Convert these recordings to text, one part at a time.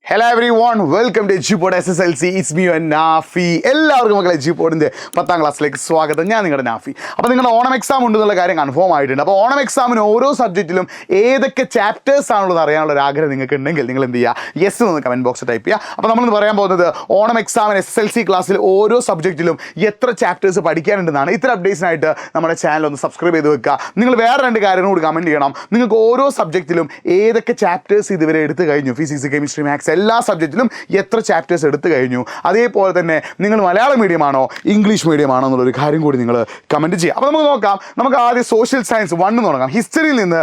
Hello everyone, welcome to Edupod SSLC. It's me Nafi. എല്ലാവർക്കും മക്കളെ എജ്യൂപോഡിൻ്റെ 10ാം ക്ലാസ്സിലേക്ക് സ്വാഗതം. ഞാൻ നിങ്ങളുടെ നാഫി. അപ്പോൾ നിങ്ങളുടെ ഓണം എക്സാം ഉണ്ടെന്നുള്ള കാര്യം കൺഫേം ആയിട്ടുണ്ട്. അപ്പോൾ ഓണം എക്സാമിന് ഓരോ സബ്ജക്റ്റിലും ഏതൊക്കെ ചാപ്റ്റേഴ്സ് ആണുള്ളത് അറിയാനുള്ള ഒരു ആഗ്രഹം നിങ്ങൾക്ക് ഉണ്ടെങ്കിൽ നിങ്ങൾ എന്ത് ചെയ്യുക, യെസ് എന്ന് കമൻറ്റ് ബോക്സിൽ ടൈപ്പ് ചെയ്യുക. അപ്പോൾ നമ്മളിന്ന് പറയാൻ പോകുന്നത് ഓണം എക്സാമിന് SSLC ക്ലാസ്സിൽ ഓരോ സബ്ജക്റ്റിലും എത്ര ചാപ്റ്റേഴ്സ് പഠിക്കാനുണ്ടെന്നാണ്. ഇത്തരം അപ്ഡേറ്റ്സിനായിട്ട് നമ്മുടെ ചാനൽ ഒന്ന് സബ്സ്ക്രൈബ് ചെയ്ത് വെക്കുക. നിങ്ങൾ വേറെ രണ്ട് കാര്യങ്ങൾ കൂടി കമൻറ്റ് ചെയ്യണം. നിങ്ങൾക്ക് ഓരോ സബ്ജക്റ്റിലും ഏതൊക്കെ ചാപ്റ്റേഴ്സ് ഇതുവരെ എടുത്തു കഴിഞ്ഞു, ഫിസിക്സ്, കെമിസ്ട്രി, മാത്സ് എല്ലാ സബ്ജക്റ്റിലും എത്ര ചാപ്റ്റേഴ്സ് എടുത്തു കഴിഞ്ഞു. അതേപോലെ തന്നെ നിങ്ങൾ മലയാളം മീഡിയം ആണോ ഇംഗ്ലീഷ് മീഡിയം ആണോ എന്നുള്ളൊരു കാര്യം കൂടി നിങ്ങൾ കമൻറ്റ് ചെയ്യുക. അപ്പോൾ നമുക്ക് നോക്കാം. നമുക്ക് ആദ്യം സോഷ്യൽ സയൻസ് 1 തുടങ്ങാം. ഹിസ്റ്ററിയിൽ നിന്ന്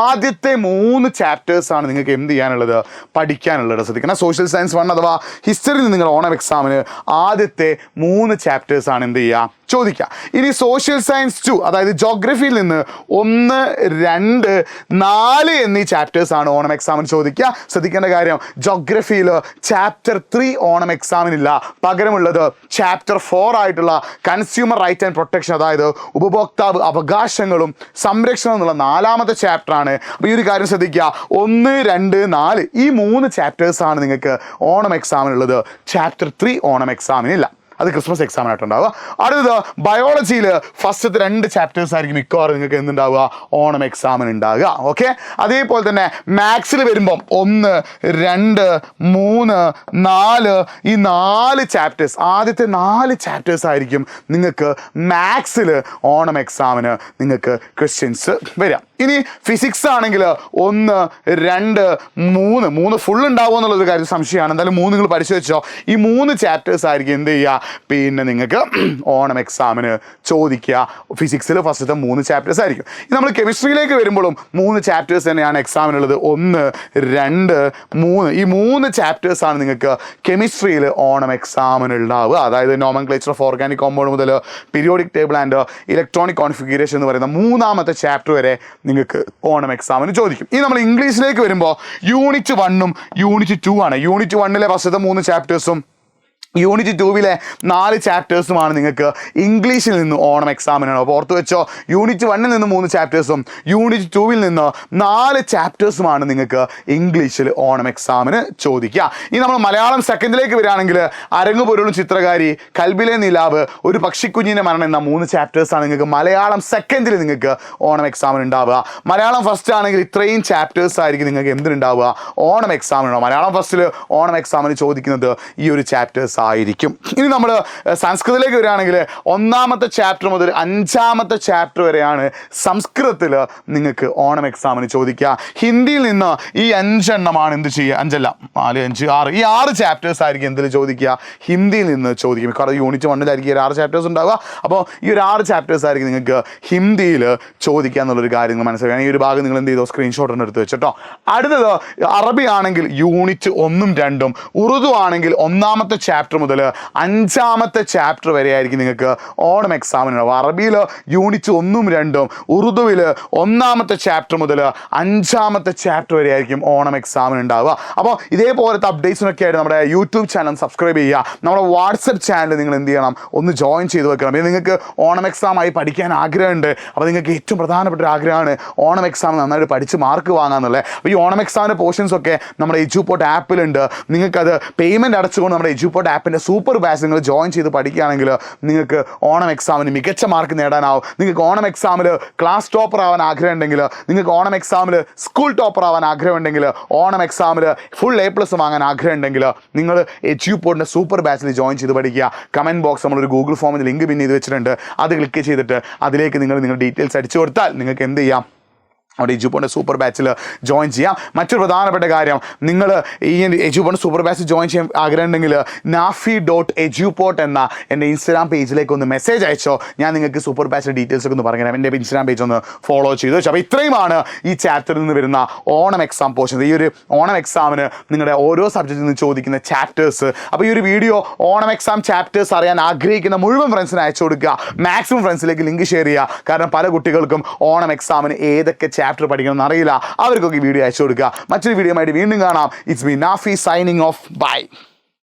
ആദ്യത്തെ 3 ചാപ്റ്റേഴ്സാണ് നിങ്ങൾക്ക് എന്ത് ചെയ്യാനുള്ളത്, പഠിക്കാനുള്ളത്. ശ്രദ്ധിക്കണം, സോഷ്യൽ സയൻസ് 1 അഥവാ ഹിസ്റ്ററിയിൽ നിന്ന് നിങ്ങൾ ഓണം എക്സാമിന് ആദ്യത്തെ 3 ചാപ്റ്റേഴ്സാണ് എന്ത് ചെയ്യുക, ചോദിക്കുക. ഇനി സോഷ്യൽ സയൻസ് 2 അതായത് ജോഗ്രഫിയിൽ നിന്ന് 1, 2, 4 എന്നീ ചാപ്റ്റേഴ്സാണ് ഓണം എക്സാമിന് ചോദിക്കുക. ശ്രദ്ധിക്കേണ്ട കാര്യം, ജോഗ്രഫിയിൽ ചാപ്റ്റർ 3 ഓണം എക്സാമിനില്ല. പകരമുള്ളത് ചാപ്റ്റർ 4 ആയിട്ടുള്ള കൺസ്യൂമർ റൈറ്റ് ആൻഡ് പ്രൊട്ടക്ഷൻ, അതായത് ഉപഭോക്താവ് അവകാശങ്ങളും സംരക്ഷണം എന്നുള്ള 4ാമത്തെ ചാപ്റ്ററാണ്. അപ്പോൾ ഈ ഒരു കാര്യം ശ്രദ്ധിക്കുക. 1, 2, 4 ഈ 3 ചാപ്റ്റേഴ്സാണ് നിങ്ങൾക്ക് ഓണം എക്സാമിനുള്ളത്. ചാപ്റ്റർ 3 ഓണം എക്സാമിനില്ല. അത് ക്രിസ്മസ് എക്സാമിനായിട്ടുണ്ടാവുക. അടുത്തത് ബയോളജിയിൽ ഫസ്റ്റത്തെ 2 ചാപ്റ്റേഴ്സ് ആയിരിക്കും മിക്കവാറും നിങ്ങൾക്ക് എന്തുണ്ടാവുക, ഓണം എക്സാമിന് ഉണ്ടാവുക. ഓക്കെ. അതേപോലെ തന്നെ മാത്സിൽ വരുമ്പം 1, 2, 3, 4 ഈ 4 ചാപ്റ്റേഴ്സ്, ആദ്യത്തെ 4 ചാപ്റ്റേഴ്സ് ആയിരിക്കും നിങ്ങൾക്ക് മാത്സിൽ ഓണം എക്സാമിന് നിങ്ങൾക്ക് ക്വസ്റ്റ്യൻസ് വരിക. ഇനി ഫിസിക്സ് ആണെങ്കിൽ 1, 2, 3 ഫുൾ ഉണ്ടാവുമോ എന്നുള്ളൊരു കാര്യം സംശയമാണ്. എന്തായാലും 3 നിങ്ങൾ പഠിച്ചു വെച്ചോ. ഈ 3 ചാപ്റ്റേഴ്സ് ആയിരിക്കും എന്ത് ചെയ്യുക, പിന്നെ നിങ്ങൾക്ക് ഓണം എക്സാമിന് ചോദിക്കുക. ഫിസിക്സിൽ ഫസ്റ്റത്തെ 3 ചാപ്റ്റേഴ്സ് ആയിരിക്കും. ഇനി നമ്മൾ കെമിസ്ട്രിയിലേക്ക് വരുമ്പോഴും 3 ചാപ്റ്റേഴ്സ് തന്നെയാണ് എക്സാമിനുള്ളത്. 1, 2, 3 ഈ 3 ചാപ്റ്റേഴ്സാണ് നിങ്ങൾക്ക് കെമിസ്ട്രിയിൽ ഓണം എക്സാമിന് ഉണ്ടാവുക. അതായത് നോമൻക്ലേച്ചർ ഓഫ് ഓർഗാനിക് കോമ്പൗണ്ട് മുതൽ periodic table and electronic configuration എന്ന് പറയുന്ന 3ാമത്തെ ചാപ്റ്റർ വരെ നിങ്ങൾക്ക് ഓണം എക്സാമിന് ചോദിക്കും. ഇനി നമ്മൾ ഇംഗ്ലീഷിലേക്ക് വരുമ്പോൾ യൂണിറ്റ് 1ഉം യൂണിറ്റ് 2 ആണ്. യൂണിറ്റ് 1ലെ ഫസ്റ്റത്തെ 3 ചാപ്റ്റേഴ്സും യൂണിറ്റ് 2വിലെ 4 ചാപ്റ്റേഴ്സുമാണ് നിങ്ങൾക്ക് ഇംഗ്ലീഷിൽ നിന്ന് ഓണം എക്സാമിനാണ്. അപ്പോൾ ഓർത്ത് വെച്ചോ, യൂണിറ്റ് 1ൽ നിന്ന് 3 ചാപ്റ്റേഴ്സും യൂണിറ്റ് 2വിൽ നിന്ന് 4 ചാപ്റ്റേഴ്സുമാണ് നിങ്ങൾക്ക് ഇംഗ്ലീഷിൽ ഓണം എക്സാമിന് ചോദിക്കുക. ഇനി നമ്മൾ മലയാളം സെക്കൻഡിലേക്ക് വരികയാണെങ്കിൽ അരങ്ങുപൊരുളും ചിത്രകാരി, കൽബിലെ നിലാവ്, ഒരു പക്ഷിക്കുഞ്ഞിൻ്റെ മരണം എന്ന 3 ചാപ്റ്റേഴ്സാണ് നിങ്ങൾക്ക് മലയാളം സെക്കൻഡിൽ നിങ്ങൾക്ക് ഓണം എക്സാമിന് ഉണ്ടാവുക. മലയാളം ഫസ്റ്റ് ആണെങ്കിൽ ഇത്രയും ചാപ്റ്റേഴ്സ് ആയിരിക്കും നിങ്ങൾക്ക് എന്തിനുണ്ടാവുക, ഓണം എക്സാമിനുണ്ടാവുക. മലയാളം ഫസ്റ്റിൽ ഓണം എക്സാമിന് ചോദിക്കുന്നത് ഈ ഒരു ചാപ്റ്റേഴ്സ് ആയിരിക്കും. ഇനി നമ്മൾ സംസ്കൃതത്തിലേക്ക് വരികയാണെങ്കിൽ 1ാമത്തെ ചാപ്റ്റർ മുതൽ 5ാമത്തെ ചാപ്റ്റർ വരെയാണ് സംസ്കൃതത്തിൽ നിങ്ങൾക്ക് ഓണം എക്സാമിന് ചോദിക്കുക. ഹിന്ദിയിൽ നിന്ന് ഈ 5 എണ്ണമാണ് എന്ത് ചെയ്യുക, 5 അല്ല 4, 5, 6 ഈ 6 ചാപ്റ്റേഴ്സ് ആയിരിക്കും എന്തിൽ ചോദിക്കുക, ഹിന്ദിയിൽ നിന്ന് ചോദിക്കും. കാരണം യൂണിറ്റ് 1ലായിരിക്കും 6 ചാപ്റ്റേഴ്സ് ഉണ്ടാവുക. അപ്പോൾ ഈ ഒരു 6 ചാപ്റ്റേഴ്സ് ആയിരിക്കും നിങ്ങൾക്ക് ഹിന്ദിയിൽ ചോദിക്കുക എന്നുള്ളൊരു കാര്യം നിങ്ങൾ മനസ്സിലാക്കണം. ഈ ഒരു ഭാഗം നിങ്ങൾ എന്ത് ചെയ്തോ, സ്ക്രീൻഷോട്ട് എടുത്ത് വെച്ചിട്ടോ. അടുത്തത് അറബി ആണെങ്കിൽ യൂണിറ്റ് 1ഉം 2ഉം, ഉറുദു ആണെങ്കിൽ 1ാമത്തെ ചാപ്റ്റർ മുതൽ 5ാമത്തെ ചാപ്റ്റർ വരെ ആയിരിക്കും നിങ്ങൾക്ക് ഓണം എക്സാമിനുണ്ടാവുക. അറബിയിൽ യൂണിറ്റ് 1ഉം 2ഉം, ഉറുദുവിൽ 1ാമത്തെ ചാപ്റ്റർ മുതൽ 5ാമത്തെ ചാപ്റ്റർ വരെ ആയിരിക്കും ഓണം എക്സാമിന് ഉണ്ടാവുക. അപ്പോൾ ഇതേപോലത്തെ അപ്ഡേറ്റ്സിനൊക്കെ ആയിട്ട് നമ്മുടെ യൂട്യൂബ് ചാനൽ സബ്സ്ക്രൈബ് ചെയ്യുക. നമ്മുടെ വാട്സപ്പ് ചാനൽ നിങ്ങൾ എന്ത് ചെയ്യണം, ഒന്ന് ജോയിൻ ചെയ്ത് വെക്കണം. പിന്നെ നിങ്ങൾക്ക് ഓണം എക്സാമായി പഠിക്കാൻ ആഗ്രഹമുണ്ട്. അപ്പോൾ നിങ്ങൾക്ക് ഏറ്റവും പ്രധാനപ്പെട്ട ഒരു ആഗ്രഹമാണ് ഓണം എക്സാം നന്നായിട്ട് പഠിച്ച് മാർക്ക് വാങ്ങാന്നുള്ളത്. അപ്പോൾ ഈ ഓണം എക്സാമിൻ്റെ പോർഷൻസ് ഒക്കെ നമ്മുടെ എജ്യൂപോർട്ട് ആപ്പിലുണ്ട്. നിങ്ങൾക്കത് പേയ്മെൻറ്റ് അടച്ചുകൊണ്ട് നമ്മുടെ എജ്യൂപോർട്ട് ആപ്പിൻ്റെ സൂപ്പർ ബാച്ച് നിങ്ങൾ ജോയിൻ ചെയ്ത് പഠിക്കുകയാണെങ്കിൽ നിങ്ങൾക്ക് ഓണം എക്സാമിന് മികച്ച മാർക്ക് നേടാനാവും. നിങ്ങൾക്ക് ഓണം എക്സാമിൽ ക്ലാസ് ടോപ്പർ ആവാൻ ആഗ്രഹം ഉണ്ടെങ്കിൽ, നിങ്ങൾക്ക് ഓണം എക്സാമിൽ സ്കൂൾ ടോപ്പർ ആവാൻ ആഗ്രഹം ഉണ്ടെങ്കിൽ, ഓണം എക്സാമിൽ ഫുൾ A+ വാങ്ങാൻ ആഗ്രഹം ഉണ്ടെങ്കിൽ നിങ്ങൾ എജ്യൂപോർട്ടിൻ്റെ സൂപ്പർ ബാച്ചിൽ ജോയിൻ ചെയ്ത് പഠിക്കുക. കമൻറ്റ് ബോക്സ് നമ്മളൊരു ഗൂഗിൾ ഫോമിൽ ലിങ്ക് പിൻ ചെയ്ത് വെച്ചിട്ടുണ്ട്. അത് ക്ലിക്ക് ചെയ്തിട്ട് അതിലേക്ക് നിങ്ങളുടെ ഡീറ്റെയിൽസ് അടിച്ചു കൊടുത്താൽ നിങ്ങൾക്ക് എന്ത് ചെയ്യാം, അവിടെ എജ്യൂപോർട്ടിൻ്റെ സൂപ്പർ ബാച്ചിൽ ജോയിൻ ചെയ്യാം. മറ്റൊരു പ്രധാനപ്പെട്ട കാര്യം, നിങ്ങൾ ഈ എജ്യൂപോർട്ടിൻ്റെ സൂപ്പർ ബാച്ചിൽ ജോയിൻ ചെയ്യാൻ ആഗ്രഹം ഉണ്ടെങ്കിൽ nafi.eduport എന്ന എൻ്റെ ഇൻസ്റ്റാഗ്രാം പേജിലേക്ക് ഒന്ന് മെസ്സേജ് അയച്ചോ. ഞാൻ നിങ്ങൾക്ക് സൂപ്പർ ബാച്ചിൻ്റെ ഡീറ്റെയിൽസ് ഒക്കെ ഒന്ന് പറഞ്ഞുതരാം. എൻ്റെ ഇൻസ്റ്റാഗ്രാം പേജ് ഒന്ന് ഫോളോ ചെയ്തു വെച്ചോ. അപ്പോൾ ഇത്രയുമാണ് ഈ ചാപ്റ്ററിൽ നിന്ന് വരുന്ന ഓണം എക്സാം പോർഷൻ. ഈ ഒരു ഓണം എക്സാമിന് നിങ്ങളുടെ ഓരോ സബ്ജക്റ്റിൽ നിന്ന് ചോദിക്കുന്ന ചാപ്റ്റേഴ്സ്. അപ്പോൾ ഈ ഒരു വീഡിയോ ഓണം എക്സാം ചാപ്റ്റേഴ്സ് അറിയാൻ ആഗ്രഹിക്കുന്ന മുഴുവൻ ഫ്രണ്ട്സിന് അയച്ചു കൊടുക്കുക. മാക്സിമം ഫ്രണ്ട്സിലേക്ക് ലിങ്ക് ഷെയർ ചെയ്യുക. കാരണം പല കുട്ടികൾക്കും ഓണം എക്സാമിന് ഏതൊക്കെ ചാപ്റ്റർ പഠിക്കണമെന്ന് അറിയില്ല. അവർക്കൊക്കെ വീഡിയോ അയച്ചു കൊടുക്കുക. മറ്റൊരു വീഡിയോ ആയിട്ട് വീണ്ടും കാണാം. It's me Nafi signing off. By.